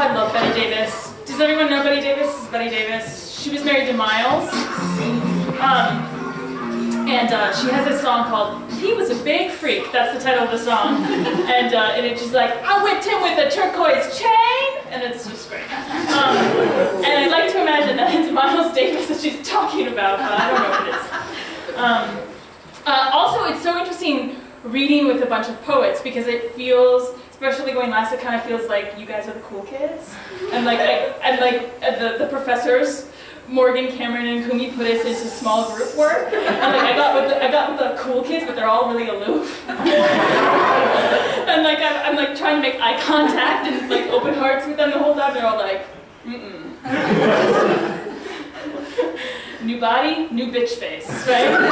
I love Betty Davis. Does everyone know Betty Davis? This is Betty Davis. She was married to Miles. She has this song called "He Was a Big Freak." That's the title of the song. And it's just like, I whipped him with a turquoise chain! And it's just great. And I'd like to imagine that it's Miles Davis that she's talking about, but I don't know what it is. Also, it's so interesting reading with a bunch of poets because it feels, especially going last, it kind of feels like you guys are the cool kids. And the professors, Morgan, Cameron, and Kumi put us into small group work. And I got with the cool kids, but they're all really aloof. And I'm trying to make eye contact and open hearts with them the whole time. They're all like, mm-mm. New body, new bitch face, right?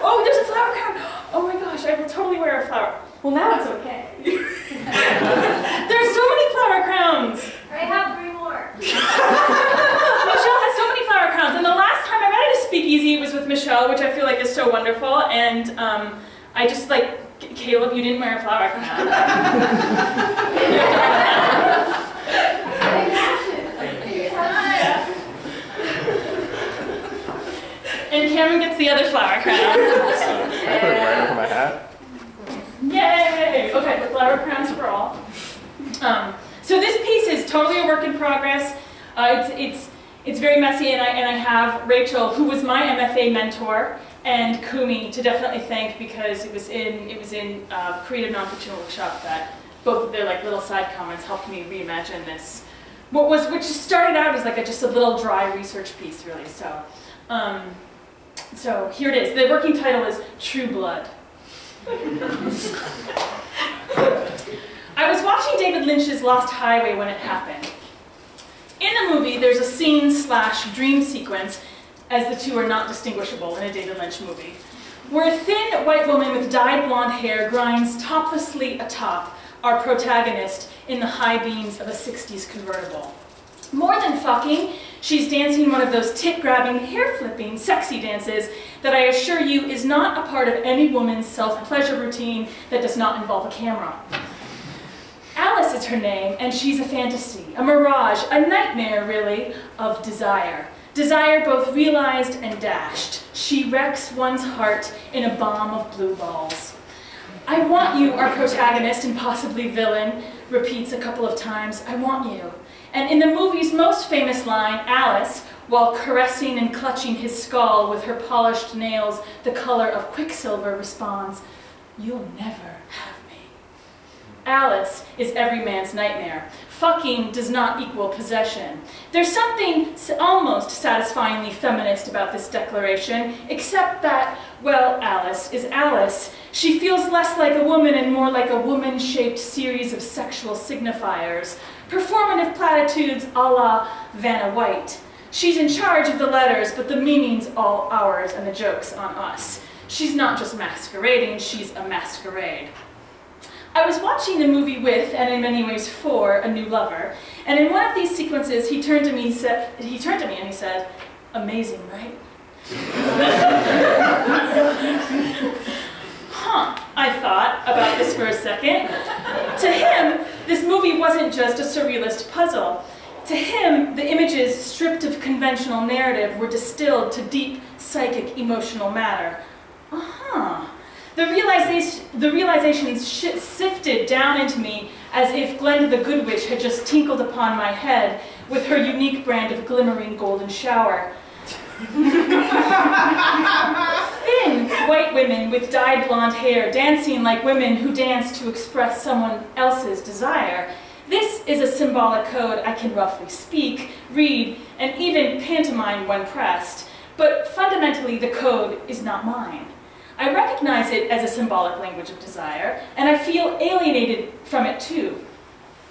Oh, there's a flower crown. Oh my gosh, I will totally wear a flower. Well, now it's okay. There's so many flower crowns. I have 3 more. Michelle has so many flower crowns. And the last time I met at a speakeasy was with Michelle, which I feel like is so wonderful. And I just Caleb, you didn't wear a flower crown. And Cameron gets the other flower crown. I put it right over my hat. Yay! Okay, the flower crowns for all. So this piece is totally a work in progress. It's very messy, and I have Rachel, who was my MFA mentor, and Kumi to definitely thank because it was in creative nonfiction workshop that both of their little side comments helped me reimagine this. Which started out as just a little dry research piece, really. So here it is. The working title is True Blood. I was watching David Lynch's Lost Highway when it happened. In the movie, there's a scene/dream sequence, as the two are not distinguishable in a David Lynch movie, where a thin white woman with dyed blonde hair grinds toplessly atop our protagonist in the high beams of a 60s convertible. More than fucking, she's dancing one of those tit-grabbing, hair-flipping, sexy dances that I assure you is not a part of any woman's self-pleasure routine that does not involve a camera. Alice is her name, and she's a fantasy, a mirage, a nightmare, really, of desire. Desire both realized and dashed. She wrecks one's heart in a bomb of blue balls. I want you, our protagonist and possibly villain, repeats a couple of times, I want you. And in the movie's most famous line, Alice, while caressing and clutching his skull with her polished nails the color of quicksilver, responds, you'll never have me. Alice is every man's nightmare. Fucking does not equal possession. There's something almost satisfyingly feminist about this declaration, except that, well, Alice is Alice. She feels less like a woman and more like a woman-shaped series of sexual signifiers, performative platitudes a la Vanna White. She's in charge of the letters, but the meaning's all ours and the joke's on us. She's not just masquerading, she's a masquerade. I was watching the movie with, and in many ways for, a new lover, and in one of these sequences he turned to me and he said, amazing, right? Huh, I thought about this for a second. To him, this movie wasn't just a surrealist puzzle. To him, the images stripped of conventional narrative were distilled to deep psychic emotional matter. The realizations sifted down into me as if Glenda the Good Witch had just tinkled upon my head with her unique brand of glimmering golden shower. Thin white women with dyed blonde hair dancing like women who dance to express someone else's desire. This is a symbolic code I can roughly speak, read, and even pantomime when pressed, but fundamentally the code is not mine. I recognize it as a symbolic language of desire, and I feel alienated from it too.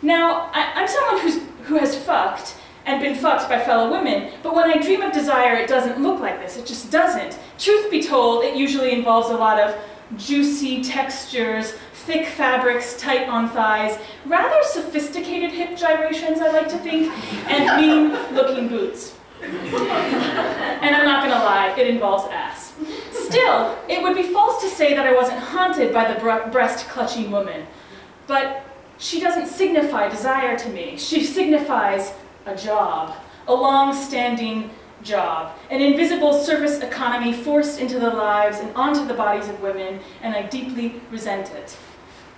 Now, I'm someone who has fucked and been fucked by fellow women, but when I dream of desire, it doesn't look like this. It just doesn't. Truth be told, it usually involves a lot of juicy textures, thick fabrics tight on thighs, rather sophisticated hip gyrations, I like to think, and mean-looking boots. And I'm not gonna lie, it involves ass. Still, it would be false to say that I wasn't haunted by the breast-clutching woman. But she doesn't signify desire to me. She signifies a job, a long-standing job, an invisible service economy forced into the lives and onto the bodies of women, and I deeply resent it.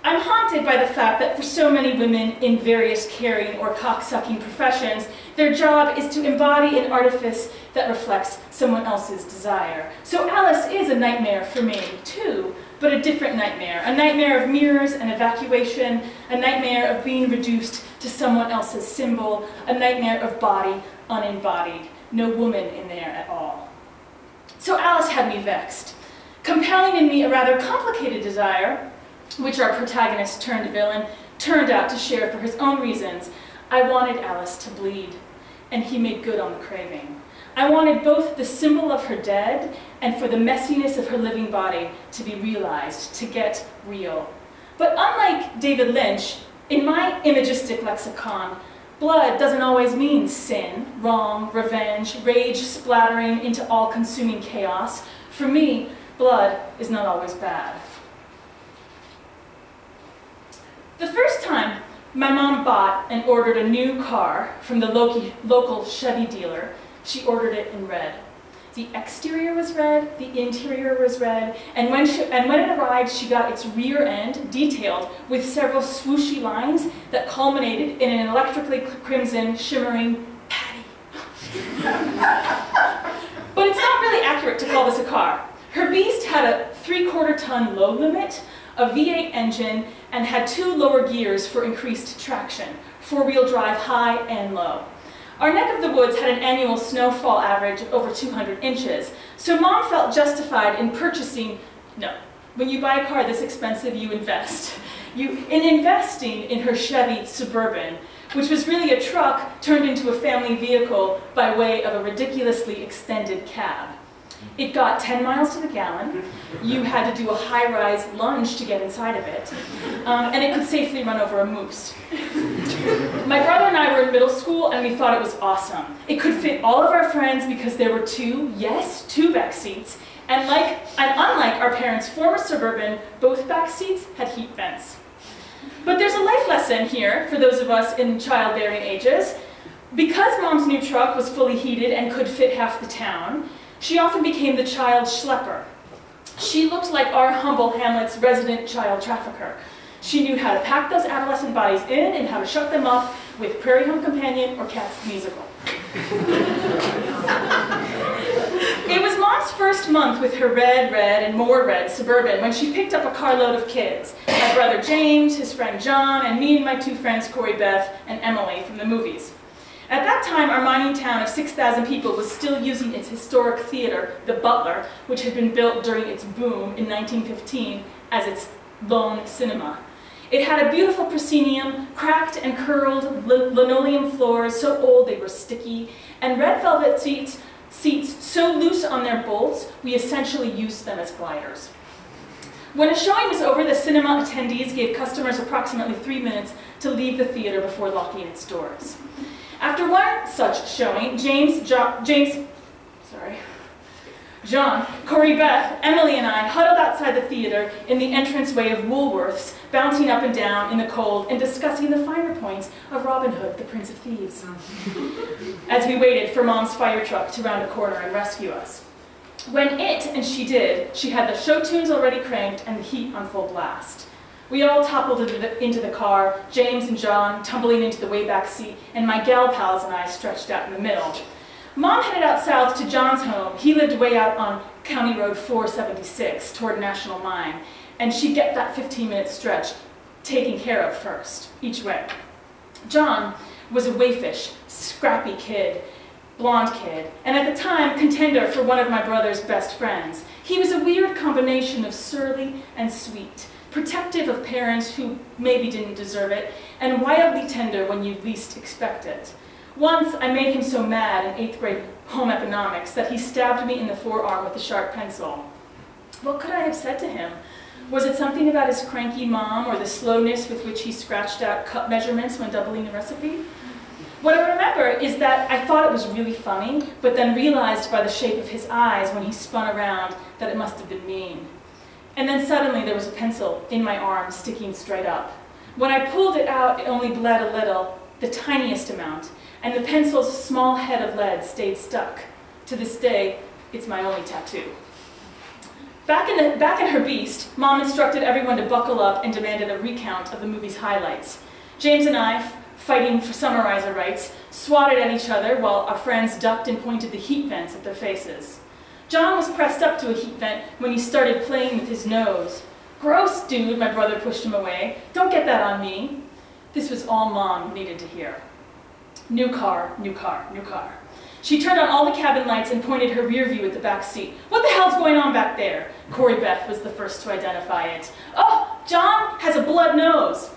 I'm haunted by the fact that for so many women in various caring or cocksucking professions, their job is to embody an artifice that reflects someone else's desire. So Alice is a nightmare for me, too, but a different nightmare. A nightmare of mirrors and evacuation, a nightmare of being reduced to someone else's symbol, a nightmare of body unembodied. No woman in there at all. So Alice had me vexed, compelling in me a rather complicated desire, which our protagonist turned villain turned out to share for his own reasons. I wanted Alice to bleed, and he made good on the craving. I wanted both the symbol of her dead and for the messiness of her living body to be realized, to get real. But unlike David Lynch, in my imagistic lexicon, blood doesn't always mean sin, wrong, revenge, rage splattering into all-consuming chaos. For me, blood is not always bad. The first time my mom bought and ordered a new car from the local Chevy dealer, she ordered it in red. The exterior was red, the interior was red, and when it arrived, she got its rear end detailed with several swooshy lines that culminated in an electrically crimson, shimmering patty. But it's not really accurate to call this a car. Her beast had a 3/4 ton load limit, a V8 engine, and had 2 lower gears for increased traction, 4-wheel drive high and low. Our neck of the woods had an annual snowfall average of over 200 inches, so Mom felt justified in purchasing, no, when you buy a car this expensive, you invest. In investing in her Chevy Suburban, which was really a truck turned into a family vehicle by way of a ridiculously extended cab. It got 10 miles to the gallon. You had to do a high-rise lunge to get inside of it. And it could safely run over a moose. My brother and I were in middle school, and we thought it was awesome. It could fit all of our friends because there were 2 back seats. And unlike our parents' former Suburban, both back seats had heat vents. But there's a life lesson here for those of us in childbearing ages. Because Mom's new truck was fully heated and could fit half the town, she often became the child schlepper. She looked like our humble hamlet's resident child trafficker. She knew how to pack those adolescent bodies in and how to shut them up with Prairie Home Companion or Cats the Musical. It was Mom's first month with her red, and more red Suburban when she picked up a carload of kids. My brother James, his friend John, and me and my 2 friends Corey, Beth, and Emily from the movies. At that time, our mining town of 6,000 people was still using its historic theater, the Butler, which had been built during its boom in 1915, as its lone cinema. It had a beautiful proscenium, cracked and curled linoleum floors so old they were sticky, and red velvet seats so loose on their bolts, we essentially used them as gliders. When a showing was over, the cinema attendees gave customers approximately 3 minutes to leave the theater before locking its doors. After one such showing, John, Corey, Beth, Emily, and I huddled outside the theater in the entranceway of Woolworths, bouncing up and down in the cold and discussing the finer points of Robin Hood, the Prince of Thieves, as we waited for Mom's fire truck to round a corner and rescue us. When and she did, she had the show tunes already cranked and the heat on full blast. We all toppled into the car, James and John tumbling into the way back seat, and my gal pals and I stretched out in the middle. Mom headed out south to John's home. He lived way out on County Road 476 toward National Mine, and she'd get that 15-minute stretch taken care of first, each way. John was a wayfish, scrappy kid, blonde kid, and at the time, contender for one of my brother's best friends. He was a weird combination of surly and sweet, protective of parents who maybe didn't deserve it, and wildly tender when you least expect it. Once, I made him so mad in 8th grade home economics that he stabbed me in the forearm with a sharp pencil. What could I have said to him? Was it something about his cranky mom or the slowness with which he scratched out cup measurements when doubling a recipe? What I remember is that I thought it was really funny, but then realized by the shape of his eyes when he spun around that it must have been mean. And then suddenly there was a pencil in my arm sticking straight up. When I pulled it out, it only bled a little, the tiniest amount, and the pencil's small head of lead stayed stuck. To this day, it's my only tattoo. Back in her beast, Mom instructed everyone to buckle up and demanded a recount of the movie's highlights. James and I, fighting for summarizer rights, swatted at each other while our friends ducked and pointed the heat vents at their faces. John was pressed up to a heat vent when he started playing with his nose. "Gross, dude," my brother pushed him away. "Don't get that on me." This was all Mom needed to hear. New car, new car, new car. She turned on all the cabin lights and pointed her rear view at the back seat. "What the hell's going on back there?" Corey Beth was the first to identify it. "Oh, John has a blood nose."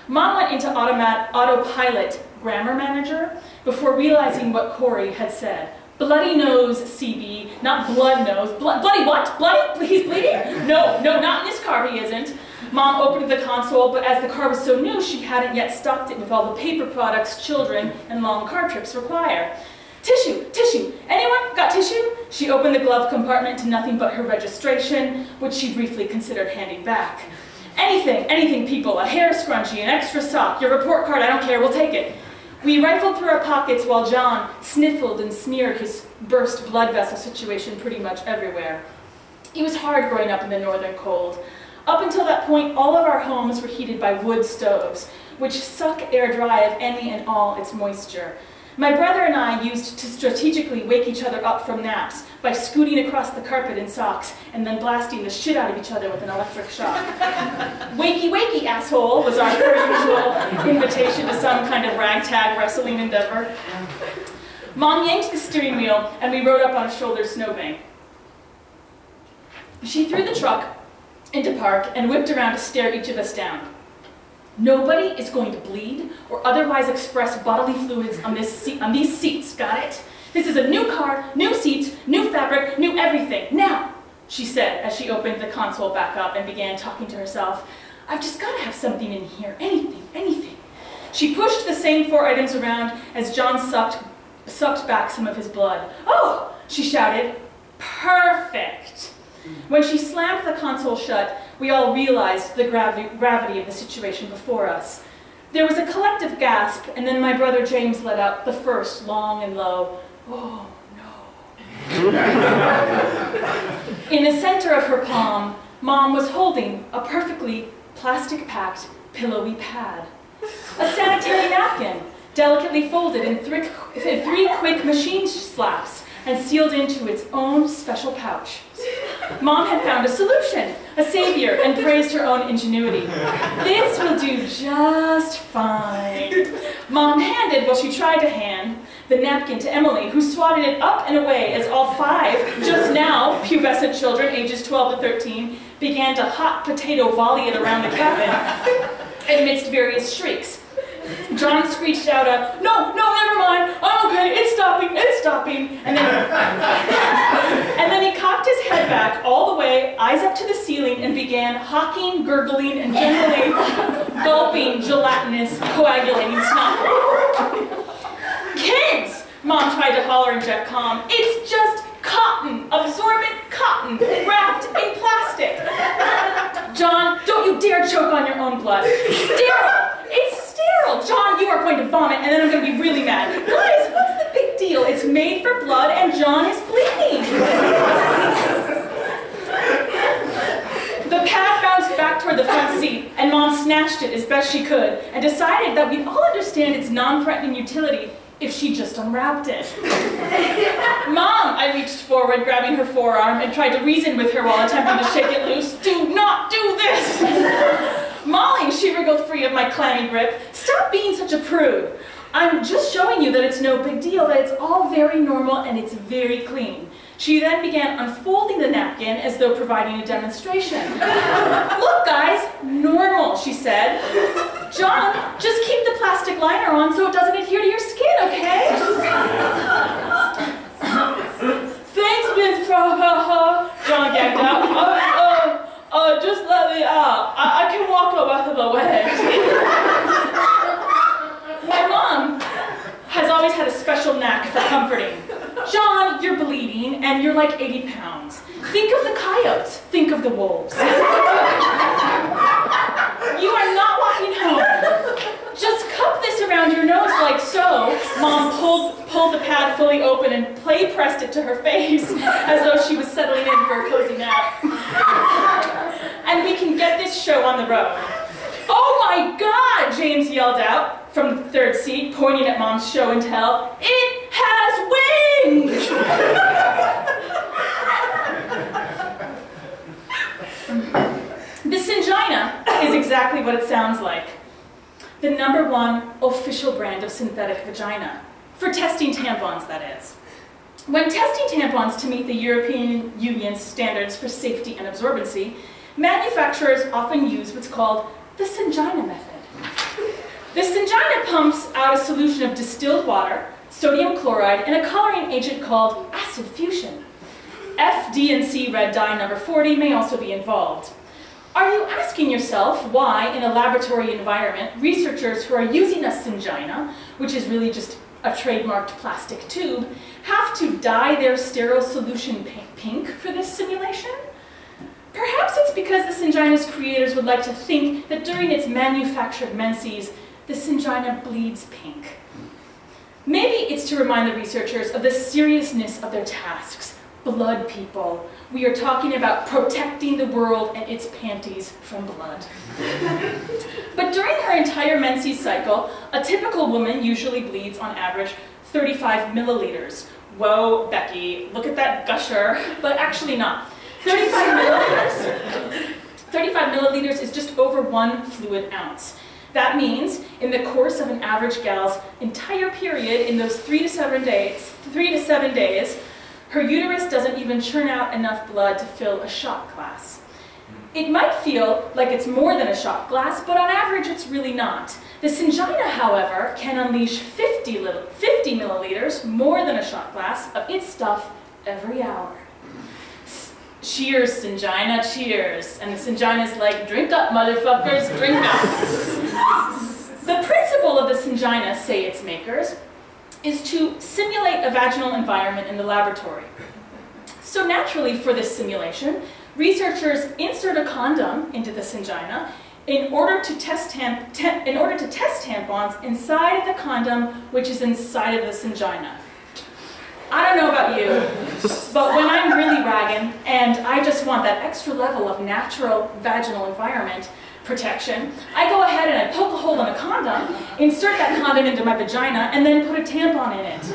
Mom went into autopilot grammar manager before realizing what Corey had said. "Bloody nose, CB, not blood nose. Bloody what? Bloody? He's bleeding? No, not in this car, he isn't." Mom opened the console, but as the car was so new, she hadn't yet stocked it with all the paper products children and long car trips require. "Tissue, tissue, anyone got tissue?" She opened the glove compartment to nothing but her registration, which she briefly considered handing back. Anything, people, a hair scrunchie, an extra sock, your report card, I don't care, we'll take it." We rifled through our pockets while John sniffled and smeared his burst blood vessel situation pretty much everywhere. It was hard growing up in the northern cold. Up until that point, all of our homes were heated by wood stoves, which suck air dry of any and all its moisture. My brother and I used to strategically wake each other up from naps by scooting across the carpet in socks and then blasting the shit out of each other with an electric shock. "Wakey, wakey, asshole," was our usual invitation to some kind of ragtag wrestling endeavor. Mom yanked the steering wheel and we rode up on a shoulder snowbank. She threw the truck into park and whipped around to stare each of us down. "Nobody is going to bleed or otherwise express bodily fluids on these seats, got it? This is a new car, new seats, new fabric, new everything. Now," she said as she opened the console back up and began talking to herself, "I've just got to have something in here, anything. She pushed the same 4 items around as John sucked back some of his blood. "Oh," she shouted, "perfect." When she slammed the console shut, we all realized the gravity of the situation before us. There was a collective gasp, and then my brother James let out the first, long and low, "Oh, no." In the center of her palm, Mom was holding a perfectly plastic-packed, pillowy pad. A sanitary napkin, delicately folded in 3 quick machine slaps and sealed into its own special pouch. Mom had found a solution, a savior, and praised her own ingenuity. "This will do just fine." Mom handed, well, she tried to hand, the napkin to Emily, who swatted it up and away as all 5, just now, pubescent children, ages 12 to 13, began to hot potato volley it around the cabin amidst various shrieks. John screeched out no, never mind, I'm okay, it's stopping, and then he cocked his head back all the way, eyes up to the ceiling, and began hawking, gurgling, and generally gulping gelatinous, coagulating snot. "Kids!" Mom tried to holler and jet calm. "It's just cotton, absorbent cotton, wrapped in plastic." "John, don't you dare choke on your own blood. Sterile! It's sterile! John, you are going to vomit, and then I'm going to be really mad. Guys, what's the big deal? It's made for blood, and John is bleeding." The pad bounced back toward the front seat, and Mom snatched it as best she could, and decided that we'd all understand its non-threatening utility if she just unwrapped it. "Mom," I reached forward, grabbing her forearm, and tried to reason with her while attempting to shake it loose. "Do not do this!" "Molly," she wriggled free of my clammy grip, "stop being such a prude. I'm just showing you that it's no big deal, that it's all very normal and it's very clean." She then began unfolding the napkin as though providing a demonstration. "Look, guys, normal," she said. "John, just keep the plastic liner on so it doesn't adhere to your skin, okay?" "Thanks, Miss John gagged out. Just let me out. I can walk the rest of the way." My mom has always had a special knack for comforting. "John, you're bleeding, and you're like 80 pounds. Think of the coyotes. Think of the wolves. You are not walking gently pressed it to her face, as though she was settling in for a cozy nap. And we can get this show on the road. Oh my God, James yelled out from the third seat, pointing at Mom's show and tell. It has wings! The Syngina is exactly what it sounds like. The #1 official brand of synthetic vagina. For testing tampons, that is. When testing tampons to meet the European Union's standards for safety and absorbency, manufacturers often use what's called the Syngina method. The Syngina pumps out a solution of distilled water, sodium chloride, and a coloring agent called acid fusion. F, D, and C red dye number 40 may also be involved. Are you asking yourself why, in a laboratory environment, researchers who are using a Syngina, which is really just a trademarked plastic tube, have to dye their sterile solution pink for this simulation? Perhaps it's because the Syngina's creators would like to think that during its manufactured menses, the Syngina bleeds pink. Maybe it's to remind the researchers of the seriousness of their tasks. Blood, people. We are talking about protecting the world and its panties from blood. But during her entire menses cycle, a typical woman usually bleeds on average 35 milliliters. Whoa, Becky, look at that gusher, but actually not. 35 milliliters is just over 1 fluid ounce. That means, in the course of an average gal's entire period, in those 3 to 7 days, her uterus doesn't even churn out enough blood to fill a shot glass. It might feel like it's more than a shot glass, but on average it's really not. The Syngina, however, can unleash 50 milliliters, more than a shot glass, of its stuff every hour. Cheers, Syngina, cheers. And the Syngina's like, drink up, motherfuckers, drink up. The principle of the Syngina, say its makers, is to simulate a vaginal environment in the laboratory. So naturally, for this simulation, researchers insert a condom into the Syngina in order to test tampons inside of the condom, which is inside of the Syngina. I don't know about you, but when I'm really ragging and I just want that extra level of natural vaginal environment protection, I go ahead and I poke a hole in a condom, insert that condom into my vagina, and then put a tampon in it.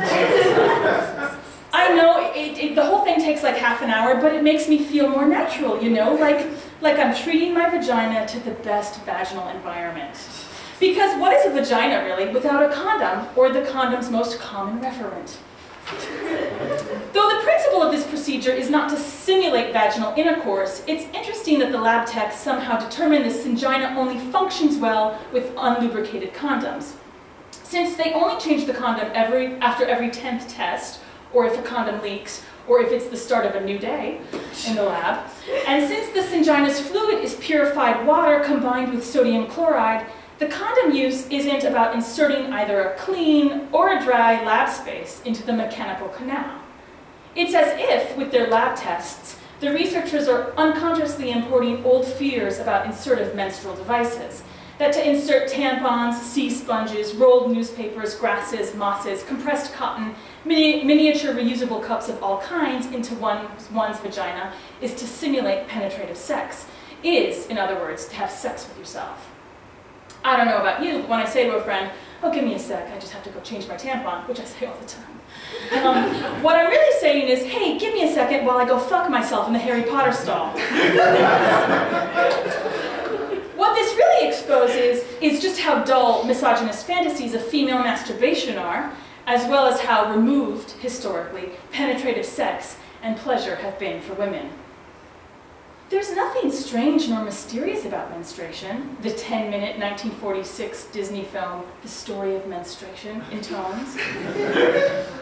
I know the whole thing takes like half an hour, but it makes me feel more natural, you know, like I'm treating my vagina to the best vaginal environment. Because what is a vagina, really, without a condom, or the condom's most common referent? Though the principle of this procedure is not to simulate vaginal intercourse, it's interesting that the lab techs somehow determine the Syngina only functions well with unlubricated condoms. Since they only change the condom after every 10th test, or if a condom leaks, or if it's the start of a new day in the lab, and since the Syngina's fluid is purified water combined with sodium chloride, the condom use isn't about inserting either a clean or a dry lab space into the mechanical canal. It's as if, with their lab tests, the researchers are unconsciously importing old fears about insertive menstrual devices, that to insert tampons, sea sponges, rolled newspapers, grasses, mosses, compressed cotton, miniature reusable cups of all kinds into one's vagina is to simulate penetrative sex, is, in other words, to have sex with yourself. I don't know about you, but when I say to a friend, oh, give me a sec, I just have to go change my tampon, which I say all the time. What I'm really saying is, hey, give me a second while I go fuck myself in the Harry Potter stall. What this really exposes is just how dull misogynist fantasies of female masturbation are, as well as how removed, historically, penetrative sex and pleasure have been for women. There's nothing strange nor mysterious about menstruation, the 10-minute 1946 Disney film, The Story of Menstruation, intones.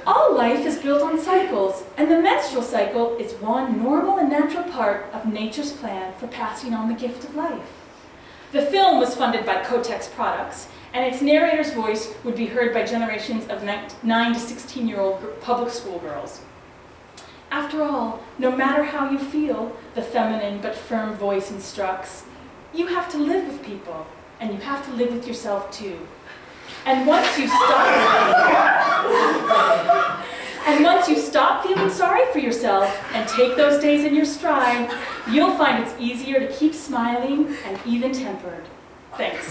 All life is built on cycles, and the menstrual cycle is one normal and natural part of nature's plan for passing on the gift of life. The film was funded by Kotex Products, and its narrator's voice would be heard by generations of 9 to 16-year-old public school girls. After all, no matter how you feel, the feminine but firm voice instructs, you have to live with people, and you have to live with yourself too. And once you stop sorry for yourself and take those days in your stride, you'll find it's easier to keep smiling and even-tempered. Thanks.